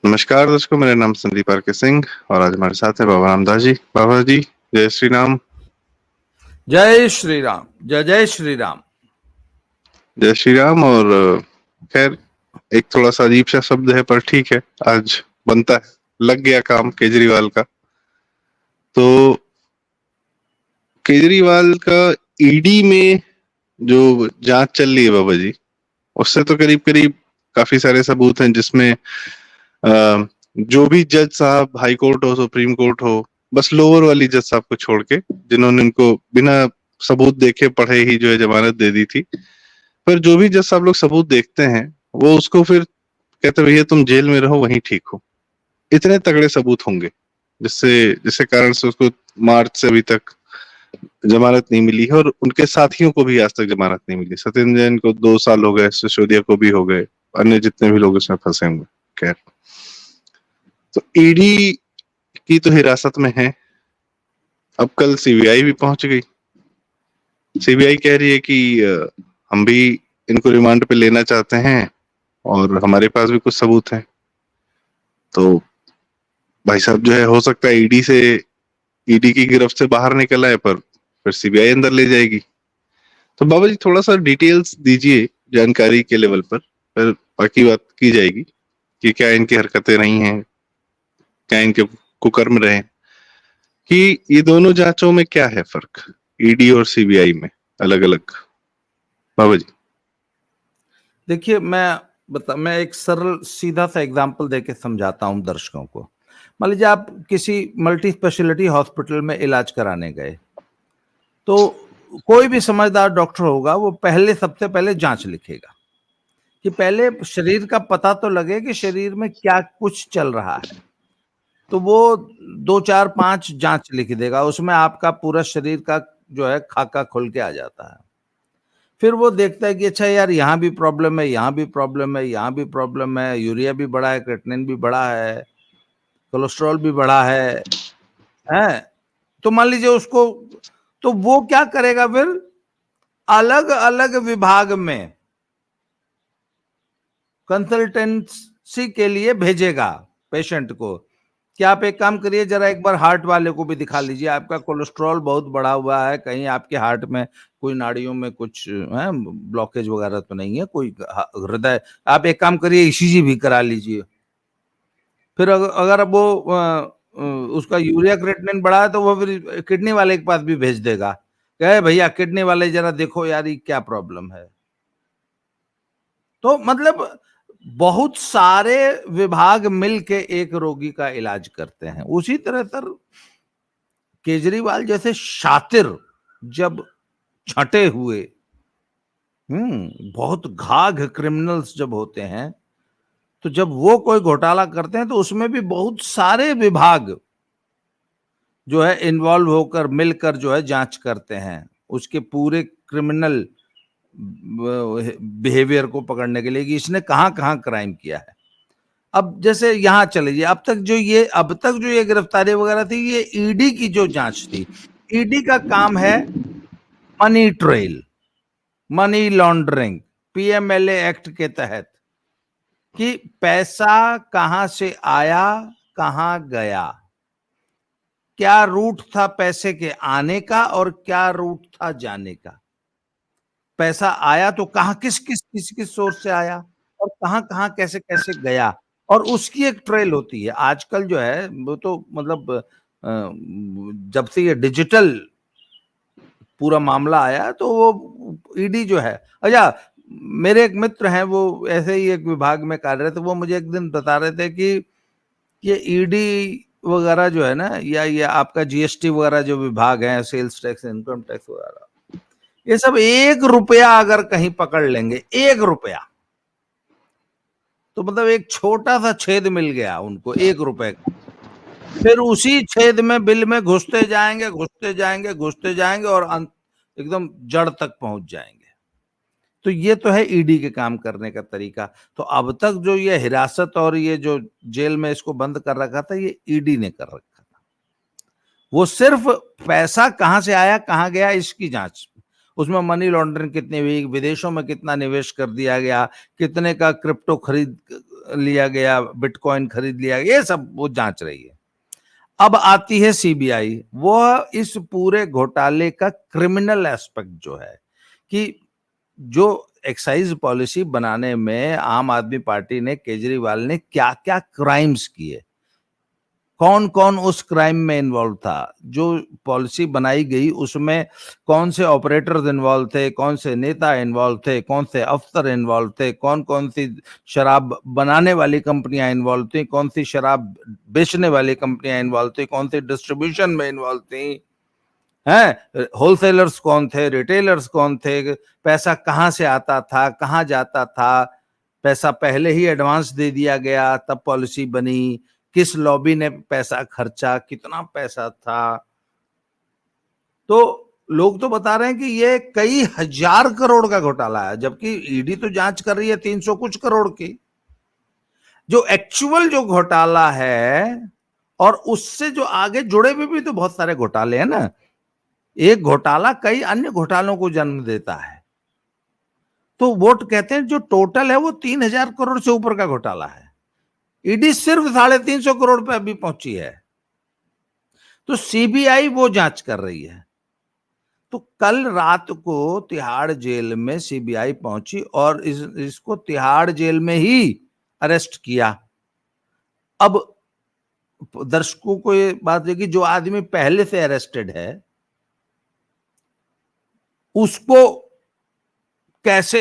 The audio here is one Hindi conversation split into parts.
नमस्कार दोस्तों, मेरा नाम संदीप आर के सिंह और आज हमारे साथ है बाबा रामदास जी। बाबा जी, जय श्री राम। जय श्री राम। जय जय श्री राम। जय श्री राम। और खैर, एक थोड़ा सा अजीब सा शब्द है पर ठीक है, आज बनता है। लग गया काम केजरीवाल का। तो केजरीवाल का ईडी में जो जांच चल रही है बाबा जी, उससे तो करीब करीब काफी सारे सबूत हैं, जिसमें जो भी जज साहब, हाई कोर्ट हो, सुप्रीम कोर्ट हो, बस लोअर वाली जज साहब को छोड़ के, जिन्होंने उनको बिना सबूत देखे पढ़े ही जो है जमानत दे दी थी, पर जो भी जज साहब लोग सबूत देखते हैं वो उसको फिर कहते भैया तुम जेल में रहो, वहीं ठीक हो। इतने तगड़े सबूत होंगे जिससे जिसके कारण से उसको मार्च से अभी तक जमानत नहीं मिली है, और उनके साथियों को भी आज तक जमानत नहीं मिली। सत्येंद्र जैन को 2 साल हो गए, सिसोदिया को भी हो गए, अन्य जितने भी लोग इसमें फंसे होंगे। खैर, तो ईडी की तो हिरासत में है। अब कल सीबीआई भी पहुंच गई। सीबीआई कह रही है कि हम भी इनको रिमांड पे लेना चाहते हैं और हमारे पास भी कुछ सबूत हैं। तो भाई साहब जो है, हो सकता है ईडी की गिरफ्त से बाहर निकल आए, पर फिर सीबीआई अंदर ले जाएगी। तो बाबा जी थोड़ा सा डिटेल्स दीजिए जानकारी के लेवल पर, फिर बाकी बात की जाएगी कि क्या इनकी हरकतें रही हैं, क्या इनके कुकर्म रहे, कि ये दोनों जांचों में क्या है फर्क, ईडी और सीबीआई में अलग अलग। बाबा जी देखिए, मैं एक सरल सीधा सा एग्जांपल देके समझाता हूं दर्शकों को। मान लीजिए आप किसी मल्टी स्पेशलिटी हॉस्पिटल में इलाज कराने गए, तो कोई भी समझदार डॉक्टर होगा वो सबसे पहले जांच लिखेगा कि पहले शरीर का पता तो लगे कि शरीर में क्या कुछ चल रहा है। तो वो 2 4 5 जांच लिख देगा, उसमें आपका पूरा शरीर का जो है खाका खुल के आ जाता है। फिर वो देखता है कि अच्छा यार, यहाँ भी प्रॉब्लम है, यहाँ भी प्रॉब्लम है, यहाँ भी प्रॉब्लम है, यूरिया भी बढ़ा है, क्रेटिनिन भी बढ़ा है, कोलेस्ट्रॉल भी बढ़ा है। तो मान लीजिए उसको, तो वो क्या करेगा फिर, अलग अलग विभाग में कंसल्टेंसी के लिए भेजेगा पेशेंट को कि आप एक काम करिए, जरा एक बार हार्ट वाले को भी दिखा लीजिए, आपका कोलेस्ट्रॉल बहुत बढ़ा हुआ है, कहीं आपके हार्ट में कोई नाड़ियों में कुछ है, ब्लॉकेज वगैरह तो नहीं है, कोई हृदय, आप एक काम करिए ईसीजी भी करा लीजिए। फिर अगर वो उसका यूरिया क्रेटिनिन बढ़ा है तो वो फिर किडनी वाले के पास भी भेज देगा, कहे भैया किडनी वाले जरा देखो यार ये क्या प्रॉब्लम है। तो मतलब बहुत सारे विभाग मिलके एक रोगी का इलाज करते हैं। उसी तरह सर, केजरीवाल जैसे शातिर जब छटे हुए बहुत घाघ क्रिमिनल्स जब होते हैं, तो जब वो कोई घोटाला करते हैं तो उसमें भी बहुत सारे विभाग जो है इन्वॉल्व होकर मिलकर जो है जांच करते हैं उसके पूरे क्रिमिनल बिहेवियर को पकड़ने के लिए कि इसने कहां कहां क्राइम किया है। अब जैसे यहां चलिए, अब तक जो ये गिरफ्तारी वगैरह थी, ये ईडी की जो जांच थी। ईडी का काम है money trail, money laundering, PMLA act के तहत, कि पैसा कहां से आया, कहां गया, क्या रूट था पैसे के आने का और क्या रूट था जाने का। पैसा आया तो कहां किस सोर्स से आया और कहां कहां कैसे कैसे गया, और उसकी एक ट्रेल होती है। आजकल जो है वो तो मतलब जब से ये डिजिटल पूरा मामला आया तो वो ईडी जो है, अच्छा, मेरे एक मित्र हैं वो ऐसे ही एक विभाग में कार्यरत थे, वो मुझे एक दिन बता रहे थे कि ये ईडी वगैरह जो है ना, या ये आपका जीएसटी वगैरह जो विभाग है, सेल्स टैक्स, इनकम टैक्स वगैरह, ये सब 1 रुपया अगर कहीं पकड़ लेंगे, 1 रुपया, तो मतलब एक छोटा सा छेद मिल गया उनको 1 रुपए का, फिर उसी छेद में बिल में घुसते जाएंगे घुसते जाएंगे घुसते जाएंगे और एकदम जड़ तक पहुंच जाएंगे। तो ये तो है ईडी के काम करने का तरीका। तो अब तक जो ये हिरासत और ये जो जेल में इसको बंद कर रखा था, ये ईडी ने कर रखा था। वो सिर्फ पैसा कहां से आया कहां गया इसकी जांच, उसमें मनी लॉन्ड्रिंग कितनी हुई, विदेशों में कितना निवेश कर दिया गया, कितने का क्रिप्टो खरीद लिया गया, बिटकॉइन खरीद लिया गया, ये सब वो जांच रही है। अब आती है सीबीआई, वो इस पूरे घोटाले का क्रिमिनल एस्पेक्ट जो है, कि जो एक्साइज पॉलिसी बनाने में आम आदमी पार्टी ने, केजरीवाल ने क्या क्या क्राइम्स किए, कौन कौन उस क्राइम में इन्वॉल्व था, जो पॉलिसी बनाई गई उसमें कौन से ऑपरेटर्स इन्वॉल्व थे, कौन से नेता इन्वॉल्व थे, कौन से अफसर इन्वॉल्व थे, कौन कौन सी शराब बनाने वाली कंपनियां इन्वॉल्व थी, कौन सी शराब बेचने वाली कंपनियां इन्वॉल्व थी, कौन सी डिस्ट्रीब्यूशन में इन्वॉल्व थी, हैं, होलसेलर्स कौन थे, रिटेलर्स कौन थे, पैसा कहां से आता था, कहां जाता था, पैसा पहले ही एडवांस दे दिया गया तब पॉलिसी बनी, किस लॉबी ने पैसा खर्चा, कितना पैसा था। तो लोग तो बता रहे हैं कि ये कई हजार करोड़ का घोटाला है, जबकि ईडी तो जांच कर रही है 300 कुछ करोड़ की। जो एक्चुअल जो घोटाला है, और उससे जो आगे जुड़े हुए भी तो बहुत सारे घोटाले हैं ना, एक घोटाला कई अन्य घोटालों को जन्म देता है। तो वोट कहते हैं जो टोटल है वो 3,000 करोड़ से ऊपर का घोटाला है, ईडी सिर्फ 350 करोड़ पे अभी पहुंची है। तो सीबीआई वो जांच कर रही है। तो कल रात को तिहाड़ जेल में सीबीआई पहुंची और इसको तिहाड़ जेल में ही अरेस्ट किया। अब दर्शकों को ये बात है कि जो आदमी पहले से अरेस्टेड है उसको कैसे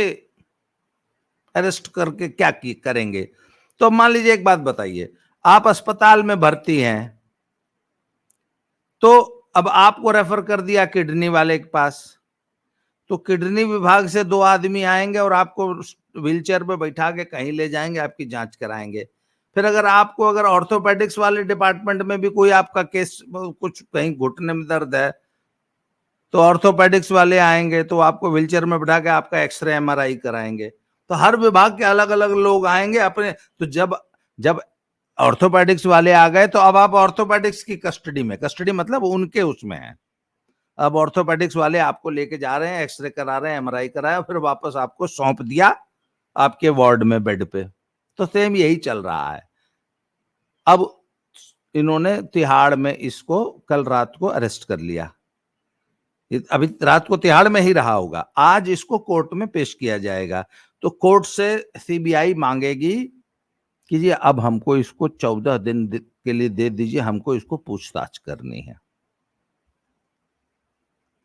अरेस्ट करके क्या करेंगे। तो मान लीजिए एक बात बताइए, आप अस्पताल में भर्ती हैं, तो अब आपको रेफर कर दिया किडनी वाले के पास, तो किडनी विभाग से 2 आदमी आएंगे और आपको व्हीलचेयर पे बैठा के कहीं ले जाएंगे, आपकी जांच कराएंगे। फिर अगर ऑर्थोपेडिक्स वाले डिपार्टमेंट में भी कोई आपका केस, कुछ कहीं घुटने में दर्द है, तो ऑर्थोपेडिक्स वाले आएंगे, तो आपको व्हीलचेयर में बैठा के आपका एक्सरे एमआरआई कराएंगे। तो हर विभाग के अलग अलग लोग आएंगे अपने। तो जब जब ऑर्थोपेडिक्स वाले आ गए तो अब आप ऑर्थोपेडिक्स की कस्टडी में, कस्टडी मतलब उनके उसमें है, अब ऑर्थोपेडिक्स वाले आपको लेके जा रहे हैं, एक्सरे करा रहे हैं, एमआरआई कराया, फिर वापस आपको सौंप दिया आपके वार्ड में बेड पे। तो सेम यही चल रहा है। अब इन्होंने तिहाड़ में इसको कल रात को अरेस्ट कर लिया, अभी रात को तिहाड़ में ही रहा होगा, आज इसको कोर्ट में पेश किया जाएगा। तो कोर्ट से सीबीआई मांगेगी कि जी अब हमको इसको 14 दिन के लिए दे दीजिए, हमको इसको पूछताछ करनी है।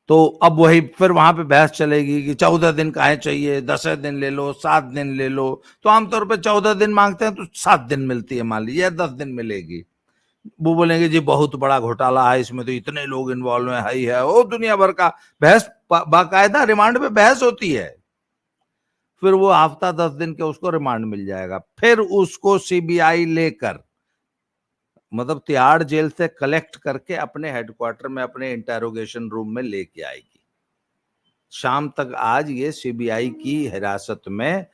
तो अब वही फिर वहां पे बहस चलेगी कि 14 दिन काहे चाहिए, 10 दिन ले लो, 7 दिन ले लो। तो आमतौर पे 14 दिन मांगते हैं तो 7 दिन मिलती है, मान लीजिए 10 दिन मिलेगी। वो बोलेंगे जी बहुत बड़ा घोटाला है, इसमें तो इतने लोग इन्वॉल्व है, हाई है, वो दुनिया भर का बहस, बाकायदा रिमांड पे बहस होती है। फिर वो हफ्ता 10 दिन के उसको रिमांड मिल जाएगा, फिर उसको सीबीआई लेकर, मतलब तिहाड़ जेल से कलेक्ट करके अपने हेडक्वार्टर में, अपने इंटेरोगेशन रूम में लेके आएगी। शाम तक आज ये सीबीआई की हिरासत में,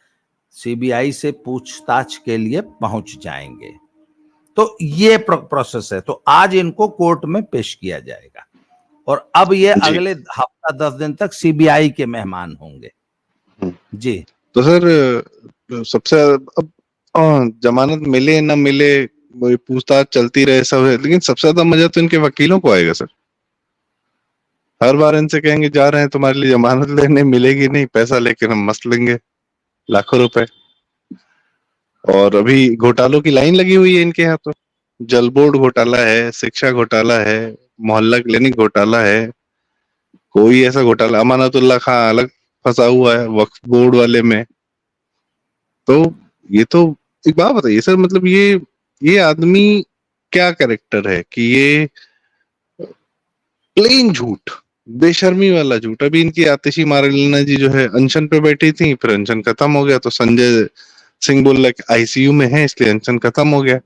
सीबीआई से पूछताछ के लिए पहुंच जाएंगे। तो ये प्रोसेस है। तो आज इनको कोर्ट में पेश किया जाएगा और अब ये अगले हफ्ता 10 दिन तक सीबीआई के मेहमान होंगे जी। तो सर सबसे अब जमानत मिले ना मिले, पूछताछ चलती रहे सब है, लेकिन सबसे ज्यादा मजा तो इनके वकीलों को आएगा सर। हर बार इनसे कहेंगे जा रहे हैं तुम्हारे लिए जमानत लेने, मिलेगी नहीं, पैसा लेकर हम मस्त लेंगे लाखों रुपए। और अभी घोटालों की लाइन लगी हुई है इनके यहाँ, तो जल बोर्ड घोटाला है, शिक्षा घोटाला है, मोहल्ला क्लिनिक घोटाला है, कोई ऐसा घोटाला, अमानतुल्लाह खां अलग फंसा हुआ है वक्फ बोर्ड वाले में। तो ये तो एक बात बताइए सर, मतलब ये आदमी क्या कैरेक्टर है कि ये प्लेन झूठ, बेशर्मी वाला झूठ। अभी इनकी आतिशी मारलेना जी जो है अनशन पे बैठी थी, फिर अनशन खत्म हो गया तो संजय सिंह बोल रहा है आईसीयू में है इसलिए अनशन खत्म हो गया।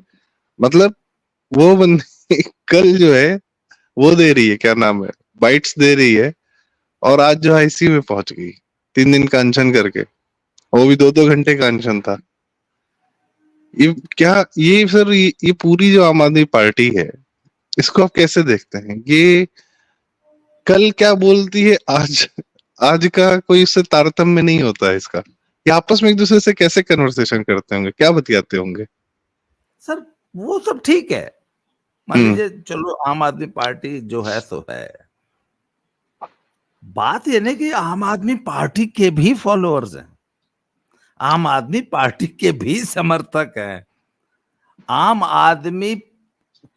मतलब वो बंदी कल जो है वो दे रही है, क्या नाम है, बाइट्स दे रही है, और आज जो आईसीयू में पहुंच गई 3 दिन का अनशन करके, वो भी 2-2 घंटे का अनशन था। ये क्या, ये सर ये पूरी जो आम आदमी पार्टी है, इसको आप कैसे देखते हैं? ये कल क्या बोलती है, आज का कोई उससे तारतम्य नहीं होता है इसका। ये आपस में एक दूसरे से कैसे कन्वर्सेशन करते होंगे, क्या बतियाते होंगे? सर वो सब ठीक है, मान लीजिए चलो आम आदमी पार्टी जो है सो है। बात ये नहीं कि आम आदमी पार्टी के भी फॉलोअर्स हैं, आम आदमी पार्टी के भी समर्थक हैं। आम आदमी,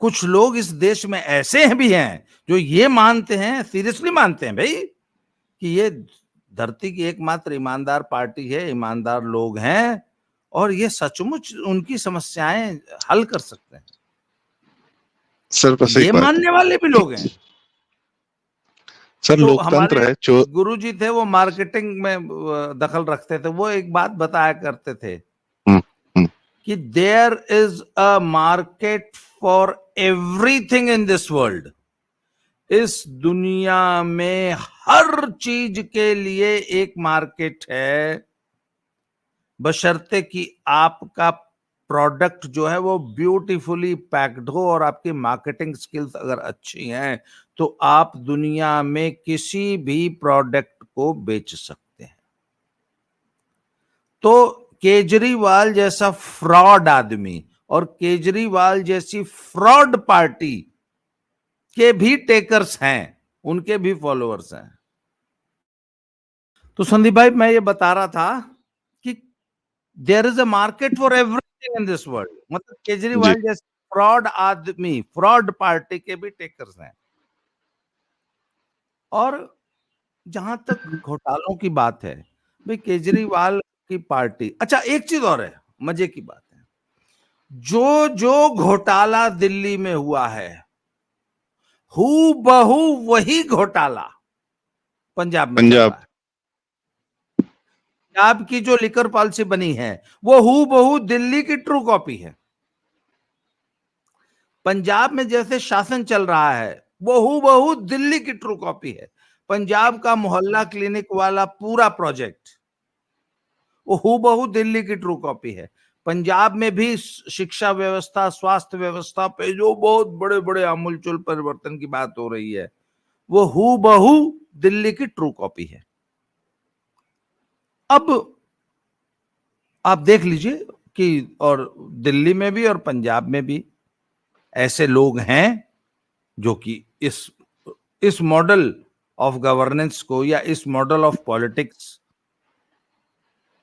कुछ लोग इस देश में ऐसे हैं भी हैं जो ये मानते हैं, सीरियसली मानते हैं भाई, कि ये धरती की एकमात्र ईमानदार पार्टी है, ईमानदार लोग हैं और ये सचमुच उनकी समस्याएं हल कर सकते हैं। सर बस ये एक बात, मानने वाले भी लोग हैं। सर तो लोकतंत्र हमारे है जो गुरुजी थे, वो मार्केटिंग में दखल रखते थे। वो एक बात बताया करते थे हम्म, हम्म, कि there is a market for everything in this world. इस दुनिया में हर चीज के लिए एक मार्केट है, बशर्ते कि आपका प्रोडक्ट जो है वो ब्यूटीफुली पैक्ड हो और आपकी मार्केटिंग स्किल्स अगर अच्छी हैं तो आप दुनिया में किसी भी प्रोडक्ट को बेच सकते हैं। तो केजरीवाल जैसा फ्रॉड आदमी और केजरीवाल जैसी फ्रॉड पार्टी के भी टेकर्स हैं, उनके भी फॉलोअर्स हैं। तो संदीप भाई, मैं ये बता रहा था कि there is a market for everything in this world. मतलब जी, केजरीवाल जैसे फ्रॉड आदमी, फ्रॉड पार्टी के भी टेकर्स हैं। और जहां तक घोटालों की बात है, भाई केजरीवाल की पार्टी, अच्छा एक चीज और है, मजे की बात है, जो जो घोटाला दिल्ली में हुआ है, हू बहू वही घोटाला पंजाब में चल पंजाब, रहा है। पंजाब की जो लिकर पॉलिसी बनी है वो हू बहू दिल्ली की ट्रू कॉपी है। पंजाब में जैसे शासन चल रहा है वो हूबहू दिल्ली की ट्रू कॉपी है। पंजाब का मोहल्ला क्लिनिक वाला पूरा प्रोजेक्ट वो हूबहू दिल्ली की ट्रू कॉपी है। पंजाब में भी शिक्षा व्यवस्था, स्वास्थ्य व्यवस्था पे जो बहुत बड़े बड़े आमूलचूल परिवर्तन की बात हो रही है वो हूबहू दिल्ली की ट्रू कॉपी है। अब आप देख लीजिए कि और दिल्ली में भी और पंजाब में भी ऐसे लोग हैं जो कि इस मॉडल ऑफ गवर्नेंस को या इस मॉडल ऑफ पॉलिटिक्स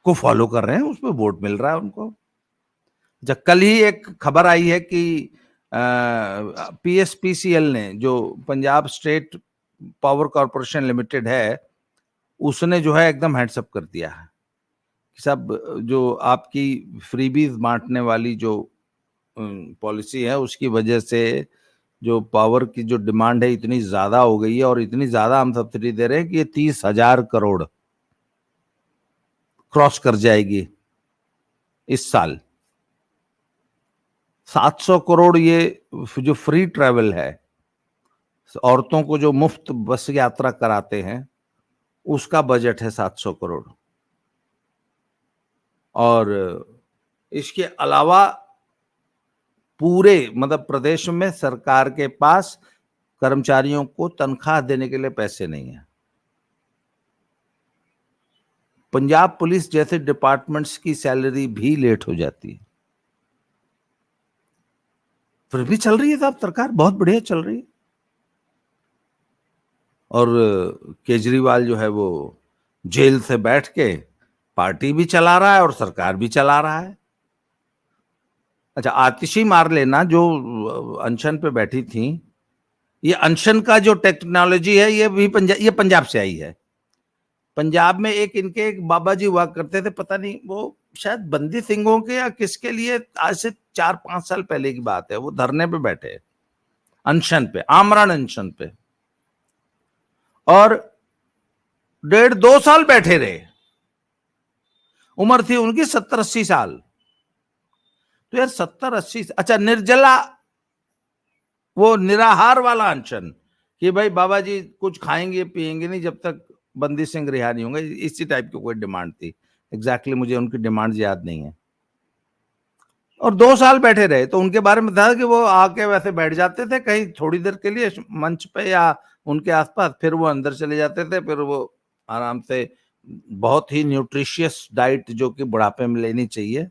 को फॉलो कर रहे हैं, उसमें वोट मिल रहा है उनको। जब कल ही एक खबर आई है कि पीएसपीसीएल ने, जो Punjab state power corporation limited है, उसने जो है एकदम हैंड्सअप कर दिया है कि सब जो आपकी फ्रीबीज बांटने वाली जो पॉलिसी है उसकी वजह से जो पावर की जो डिमांड है इतनी ज्यादा हो गई है और इतनी ज्यादा हम सब्सिडी दे रहे हैं कि ये 30,000 करोड़ क्रॉस कर जाएगी इस साल। 700 करोड़ ये जो फ्री ट्रैवल है, औरतों को जो मुफ्त बस यात्रा कराते हैं, उसका बजट है 700 करोड़। और इसके अलावा पूरे मतलब प्रदेश में सरकार के पास कर्मचारियों को तनख्वाह देने के लिए पैसे नहीं है। पंजाब पुलिस जैसे डिपार्टमेंट्स की सैलरी भी लेट हो जाती है, फिर भी चल रही है साहब सरकार, बहुत बढ़िया चल रही है। और केजरीवाल जो है वो जेल से बैठ के पार्टी भी चला रहा है और सरकार भी चला रहा है। अच्छा, आतिशी मार लेना जो अनशन पे बैठी थी, ये अनशन का जो टेक्नोलॉजी है ये पंजाब से आई है। पंजाब में एक एक बाबा जी हुआ करते थे, पता नहीं वो शायद बंदी सिंहों के या किसके लिए, आज से 4-5 साल पहले की बात है, वो धरने पे बैठे अनशन पे, आमरण अनशन पे, और 1.5-2 साल बैठे रहे। उम्र थी उनकी 70-80 साल। तो यार 70-80, अच्छा निर्जला, वो निराहार वाला अनशन कि भाई बाबा जी कुछ खाएंगे पिएंगे नहीं जब तक बंदी सिंह रिहा नहीं होंगे, इसी टाइप की कोई डिमांड थी। एग्जैक्टली मुझे उनकी डिमांड याद नहीं है। और 2 साल बैठे रहे, तो उनके बारे में था कि वो आके वैसे बैठ जाते थे कहीं थोड़ी देर के लिए मंच पे या उनके आसपास, फिर वो अंदर चले जाते थे, फिर वो आराम से बहुत ही न्यूट्रिशियस डाइट जो कि बुढ़ापे में लेनी चाहिए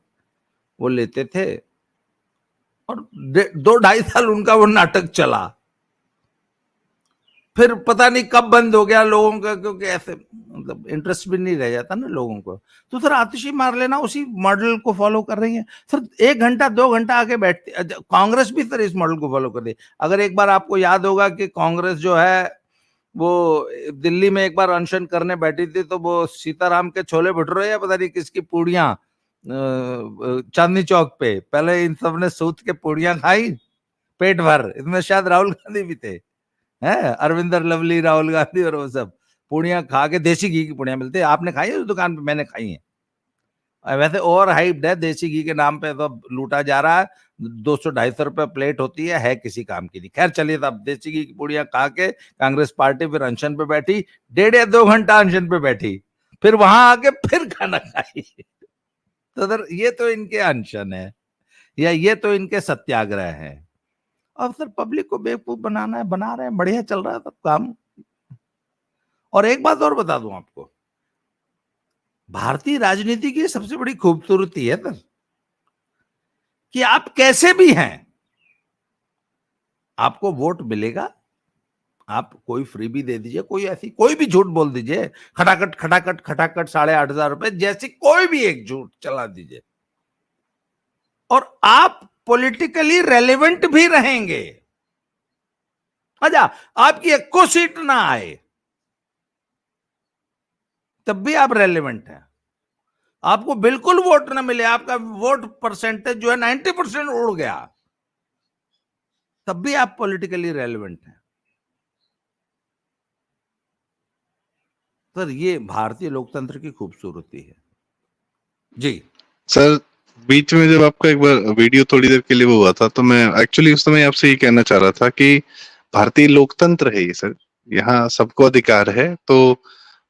वो लेते थे, और 2-2.5 साल उनका वो नाटक चला, फिर पता नहीं कब बंद हो गया लोगों का, क्योंकि ऐसे मतलब इंटरेस्ट भी नहीं रह जाता ना लोगों को। तो सर आतिशी मार लेना उसी मॉडल को फॉलो कर रही है सर। 1 घंटा 2 घंटा आके बैठती, कांग्रेस भी सर इस मॉडल को फॉलो कर रही है। अगर एक बार आपको याद होगा कि कांग्रेस जो है वो दिल्ली में एक बार अनशन करने बैठी थी, तो वो सीताराम के छोले भटूरे या पता नहीं किसकी पूड़ियां चांदनी चौक पे, पहले इन सब ने सूत के पूड़ियां खाई पेट भर, इसमें शायद राहुल गांधी भी थे, है अरविंदर लवली, राहुल गांधी और वो सब पूड़ियां खा के, देसी घी की पूड़ियां मिलती है, आपने खाई है उस दुकान पे? मैंने खाई है। वैसे ओवर हाइप्ड है, देसी घी के नाम पे तो लूटा जा रहा है, 200-250 रुपए प्लेट होती है किसी काम की नहीं। खैर चलिए, तब देसी घी की पूड़ियां खा के कांग्रेस पार्टी फिर अनशन पे बैठी, 1.5 या 2 घंटा अनशन पे बैठी, फिर वहां आके फिर खाना खाई। तो सर ये तो इनके अनशन है, या ये तो इनके सत्याग्रह है। अब सर पब्लिक को बेवकूफ बनाना है, बना रहे हैं, बढ़िया चल रहा है सब काम। और एक बात और बता दूं आपको, भारतीय राजनीति की सबसे बड़ी खूबसूरती है सर कि आप कैसे भी हैं, आपको वोट मिलेगा। आप कोई फ्री भी दे दीजिए, कोई ऐसी कोई भी झूठ बोल दीजिए, खटाखट खटाखट खटाखट 8,500 रुपए जैसी कोई भी एक झूठ चला दीजिए, और आप पॉलिटिकली रेलेवेंट भी रहेंगे। अच्छा, आपकी एक को सीट ना आए तब भी आप रेलेवेंट हैं। आपको बिल्कुल वोट ना मिले, आपका वोट परसेंटेज जो है 90% उड़ गया, तब भी आप पॉलिटिकली रेलेवेंट हैं। सर ये भारतीय लोकतंत्र की खूबसूरती है जी। सर बीच में जब आपका एक बार वीडियो थोड़ी देर के लिए वो हुआ था, तो मैं एक्चुअली उस समय आपसे ये कहना चाह रहा था कि भारतीय लोकतंत्र है ये सर, यहाँ सबको अधिकार है, तो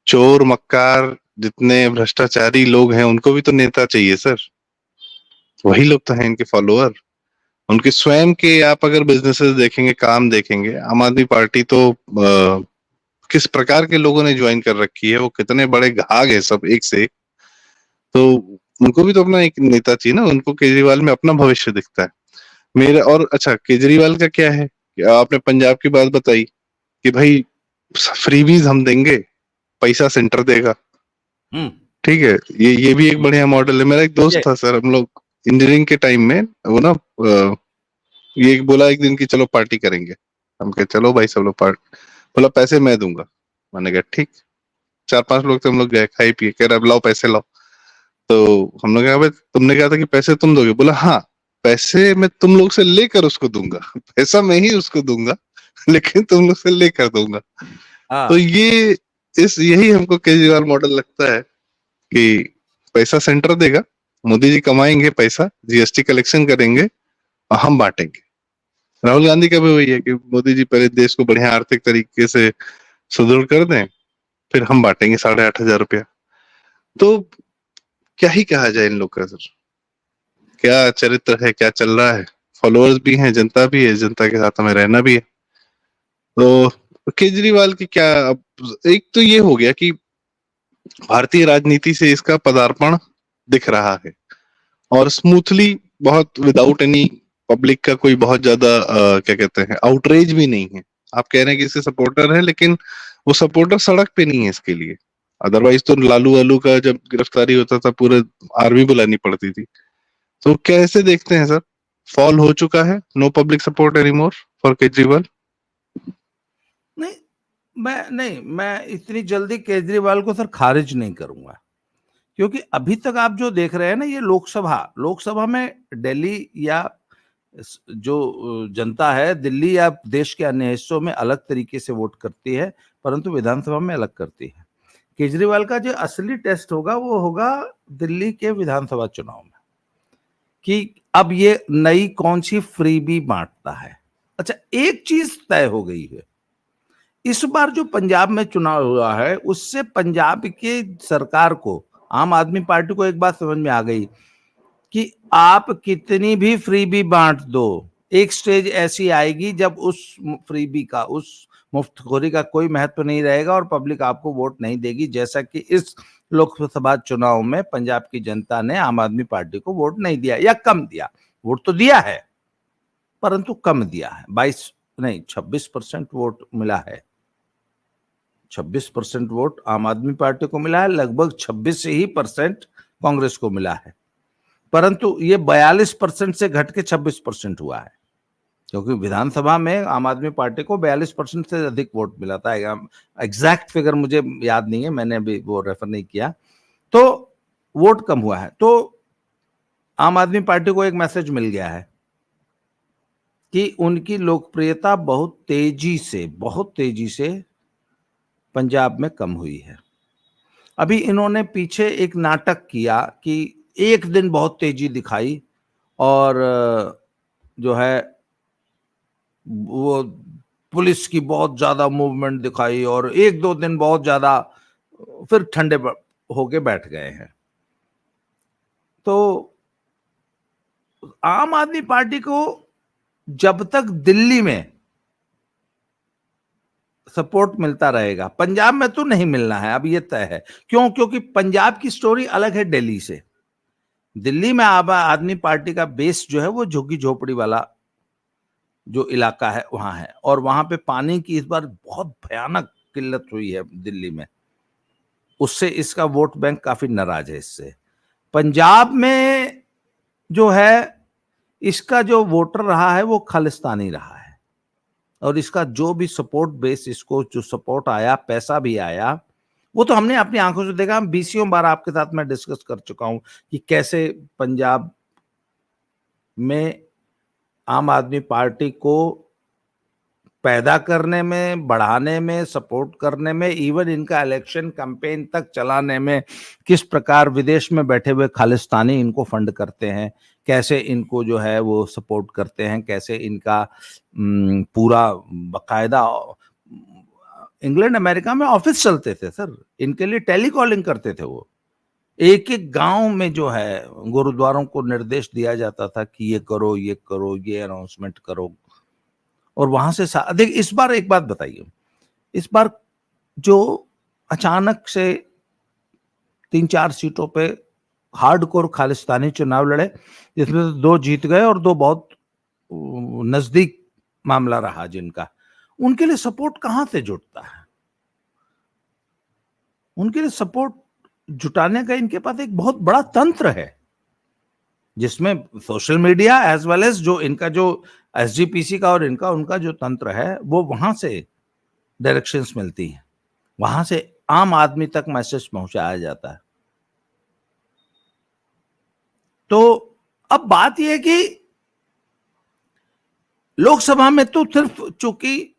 चोर मक्कार जितने भ्रष्टाचारी लोग हैं उनको भी तो नेता चाहिए सर, वही लोग तो हैं इनके फॉलोअर। उनके स्वयं के आप अगर बिजनेसेस देखेंगे, काम देखेंगे, आम आदमी पार्टी तो किस प्रकार के लोगों ने ज्वाइन कर रखी है, वो कितने बड़े घाघ है सब एक से एक। तो उनको भी तो अपना एक नेता चाहिए ना, उनको केजरीवाल में अपना भविष्य दिखता है मेरा। और अच्छा, केजरीवाल का क्या है कि आपने पंजाब की बात बताई कि भाई फ्रीबीज हम देंगे, पैसा सेंटर देगा, ठीक है, ये भी एक बढ़िया मॉडल है। मेरा एक दोस्त था सर, हम लोग इंजीनियरिंग के टाइम में वो ना ये बोला एक दिन कि चलो पार्टी करेंगे। हम कहे चलो भाई सब लोग पार्टी, बोला पैसे मैं दूंगा। मैंने कहा ठीक। 4-5 लोग थे, हम लोग गए, खाई पिए, कह रहा लाओ पैसे लाओ। तो हम लोग कहा भाई तुमने कहा था कि पैसे तुम दोगे, बोला हाँ पैसे मैं तुम लोग से लेकर उसको दूंगा, पैसा मैं ही उसको दूंगा लेकिन तुम लोग से लेकर दूंगा। तो ये यही हमको केजरीवाल मॉडल लगता है कि पैसा सेंटर देगा, मोदी जी कमाएंगे पैसा, जीएसटी कलेक्शन करेंगे और हम बांटेंगे। राहुल गांधी का भी वही है कि मोदी जी पहले देश को बढ़िया आर्थिक तरीके से सुदृढ़ कर दें, फिर हम बांटेंगे 8,500 रुपया। तो क्या ही कहा जाए इन लोग का सर, क्या चरित्र है, क्या चल रहा है। फॉलोअर्स भी हैं, जनता भी है, जनता के साथ हमें रहना भी है। तो केजरीवाल की क्या, अब एक तो ये हो गया कि भारतीय राजनीति से इसका पदार्पण दिख रहा है, और स्मूथली, बहुत विदाउट एनी पब्लिक का कोई बहुत ज्यादा क्या कहते हैं आउटरीच भी नहीं है। आप कह रहे हैं कि इसके सपोर्टर है, लेकिन वो सपोर्टर सड़क पे नहीं है इसके लिए। अदरवाइज तो लालू वालू का जब गिरफ्तारी होता था पूरे आर्मी बुलानी पड़ती थी। तो कैसे देखते हैं सर, फॉल हो चुका है, no public support anymore for Kejriwal? नहीं, मैं इतनी जल्दी केजरीवाल को सर खारिज नहीं करूंगा, क्योंकि अभी तक आप जो देख रहे हैं ना, ये लोकसभा में दिल्ली या जो जनता है दिल्ली या देश के अन्य हिस्सों में अलग तरीके से वोट करती है, परंतु विधानसभा में अलग करती है। केजरीवाल का जो असली टेस्ट होगा वो होगा दिल्ली के विधानसभा चुनाव में, कि अब ये नई कौन सी फ्रीबी बांटता है। अच्छा, एक चीज तय हो गई है, इस बार जो पंजाब में चुनाव हुआ है उससे पंजाब के सरकार को, आम आदमी पार्टी को एक बात समझ में आ गई कि आप कितनी भी फ्रीबी बांट दो, एक स्टेज ऐसी आएगी जब उस फ्रीबी का, उस मुफ्तखोरी का कोई महत्व नहीं रहेगा और पब्लिक आपको वोट नहीं देगी, जैसा कि इस लोकसभा चुनाव में पंजाब की जनता ने आम आदमी पार्टी को वोट नहीं दिया या कम दिया। वोट तो दिया है परंतु कम दिया है। 22 नहीं 26% वोट मिला है। 26% वोट आम आदमी पार्टी को मिला है, लगभग 26 ही परसेंट कांग्रेस को मिला है, परंतु ये 42% से घट के 26% हुआ है, क्योंकि विधानसभा में आम आदमी पार्टी को 42% से अधिक वोट मिला था। एग्जैक्ट फिगर मुझे याद नहीं है, मैंने अभी वो रेफर नहीं किया। तो वोट कम हुआ है, तो आम आदमी पार्टी को एक मैसेज मिल गया है कि उनकी लोकप्रियता बहुत तेजी से पंजाब में कम हुई है। अभी इन्होंने पीछे एक नाटक किया कि एक दिन बहुत तेजी दिखाई और जो है वो पुलिस की बहुत ज्यादा मूवमेंट दिखाई और एक दो दिन बहुत ज्यादा, फिर ठंडे होके बैठ गए हैं। तो आम आदमी पार्टी को जब तक दिल्ली में सपोर्ट मिलता रहेगा, पंजाब में तो नहीं मिलना है, अब ये तय है। क्यों? क्योंकि पंजाब की स्टोरी अलग है दिल्ली से। दिल्ली में आम आदमी पार्टी का बेस जो है वो झुग्गी झोपड़ी वाला जो इलाका है वहां है, और वहां पे पानी की इस बार बहुत भयानक किल्लत हुई है दिल्ली में, उससे इसका वोट बैंक काफी नाराज है इससे। पंजाब में जो है इसका जो वोटर रहा है वो खालिस्तानी रहा है, और इसका जो भी सपोर्ट बेस, इसको जो सपोर्ट आया, पैसा भी आया, वो तो हमने अपनी आंखों से देखा। हम बीसियों बार आपके साथ मैं डिस्कस कर चुका हूं कि कैसे पंजाब में आम आदमी पार्टी को पैदा करने में, बढ़ाने में, सपोर्ट करने में, इवन इनका इलेक्शन कैंपेन तक चलाने में किस प्रकार विदेश में बैठे हुए खालिस्तानी इनको फंड करते हैं, कैसे इनको जो है वो सपोर्ट करते हैं, कैसे इनका पूरा बकायदा इंग्लैंड अमेरिका में ऑफिस चलते थे सर, इनके लिए टेलीकॉलिंग करते थे वो। एक एक गांव में जो है गुरुद्वारों को निर्देश दिया जाता था कि ये करो, ये करो, ये अनाउंसमेंट करो, और वहां से देख, इस बार एक बात बताइए, इस बार जो अचानक से 3-4 सीटों पे हार्डकोर खालिस्तानी चुनाव लड़े, जिसमें से 2 जीत गए और 2 बहुत नजदीक मामला रहा जिनका, उनके लिए सपोर्ट कहां से जुटता है? उनके लिए सपोर्ट जुटाने का इनके पास एक बहुत बड़ा तंत्र है, जिसमें social media as well as जो इनका जो एसजीपीसी का और इनका उनका जो तंत्र है वो वहां से डायरेक्शंस मिलती हैं, वहां से आम आदमी तक मैसेज पहुंचाया जाता है। तो अब बात यह है कि लोकसभा में तो सिर्फ चूंकि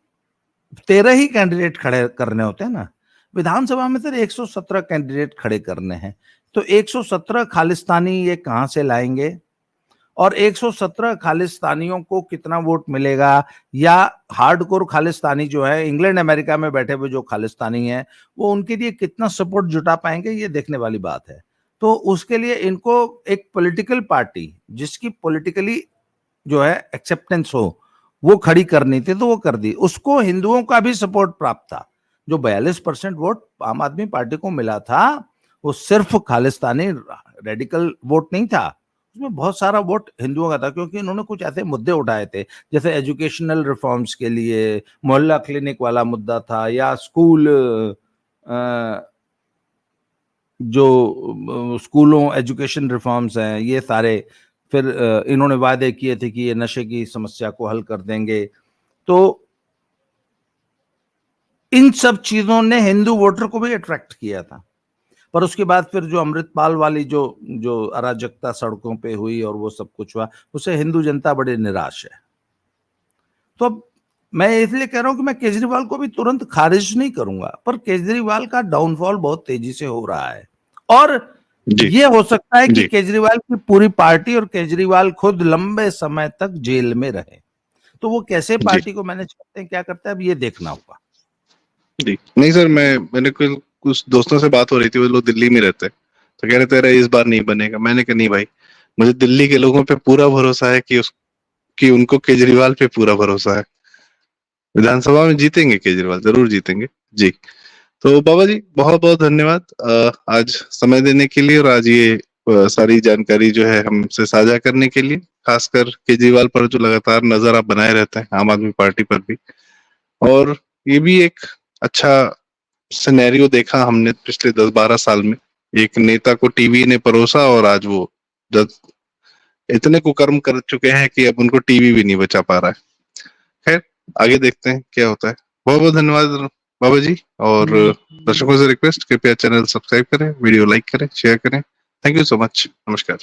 13 ही कैंडिडेट खड़े करने होते हैं ना, विधानसभा में सिर्फ 117 कैंडिडेट खड़े करने हैं, तो 117 खालिस्तानी ये कहां से लाएंगे, और 117 खालिस्तानियों को कितना वोट मिलेगा, या हार्डकोर खालिस्तानी जो है इंग्लैंड अमेरिका में बैठे हुए जो खालिस्तानी हैं वो उनके लिए कितना सपोर्ट जुटा पाएंगे, ये देखने वाली बात है। तो उसके लिए इनको एक पॉलिटिकल पार्टी जिसकी पॉलिटिकली जो है एक्सेप्टेंस हो वो खड़ी करनी थी, तो वो कर दी। उसको हिंदुओं का भी सपोर्ट प्राप्त था। जो 42% वोट आम आदमी पार्टी को मिला था वो सिर्फ खालिस्तानी रेडिकल वोट नहीं था, उसमें बहुत सारा वोट हिंदुओं का था, क्योंकि इन्होंने कुछ ऐसे मुद्दे उठाए थे जैसे एजुकेशनल रिफॉर्म्स के लिए मोहल्ला क्लिनिक वाला मुद्दा था, या स्कूल जो स्कूलों एजुकेशन रिफॉर्म्स हैं ये सारे, फिर इन्होंने वादे किए थे कि ये नशे की समस्या को हल कर देंगे। तो इन सब चीजों ने हिंदू वोटर को भी अट्रैक्ट किया था, पर उसके बाद फिर जो अमृतपाल वाली जो जो अराजकता सड़कों पे हुई और वो सब कुछ हुआ, उससे हिंदू जनता बड़ी निराश है। तो अब मैं इसलिए कह रहा हूं कि मैं केजरीवाल को भी तुरंत खारिज नहीं करूंगा, पर केजरीवाल का डाउनफॉल बहुत तेजी से हो रहा है, और ये हो सकता है कि केजरीवाल की पूरी पार्टी और केजरीवाल खुद लंबे समय तक जेल में रहे। तो वो कैसे पार्टी को मैनेज करते हैं, क्या करते हैं, अब ये देखना होगा। जी नहीं सर, मैंने कुछ दोस्तों से बात हो रही थी, वो लोग दिल्ली में रहते हैं, तो कह रहे थे अरे इस बार नहीं बनेगा। मैंने कहा नहीं भाई, मुझे दिल्ली के लोगों पे पूरा भरोसा है कि उनको केजरीवाल पे पूरा भरोसा है। विधानसभा में जीतेंगे केजरीवाल, जरूर जीतेंगे जी। तो बाबा जी बहुत बहुत धन्यवाद आज समय देने के लिए, और आज ये सारी जानकारी जो है हमसे साझा करने के लिए, खासकर केजरीवाल पर जो लगातार नजर आप बनाए रहते हैं, आम आदमी पार्टी पर भी। और ये भी एक अच्छा सिनेरियो देखा हमने पिछले 10-12 साल में, एक नेता को टीवी ने परोसा और आज वो जब इतने कुकर्म कर चुके हैं कि अब उनको टीवी भी नहीं बचा पा रहा है। खैर आगे देखते हैं क्या होता है। बहुत बहुत धन्यवाद बाबा जी, और दर्शकों से रिक्वेस्ट, कृपया चैनल सब्सक्राइब करें, वीडियो लाइक करें, शेयर करें। Thank you so much. नमस्कार।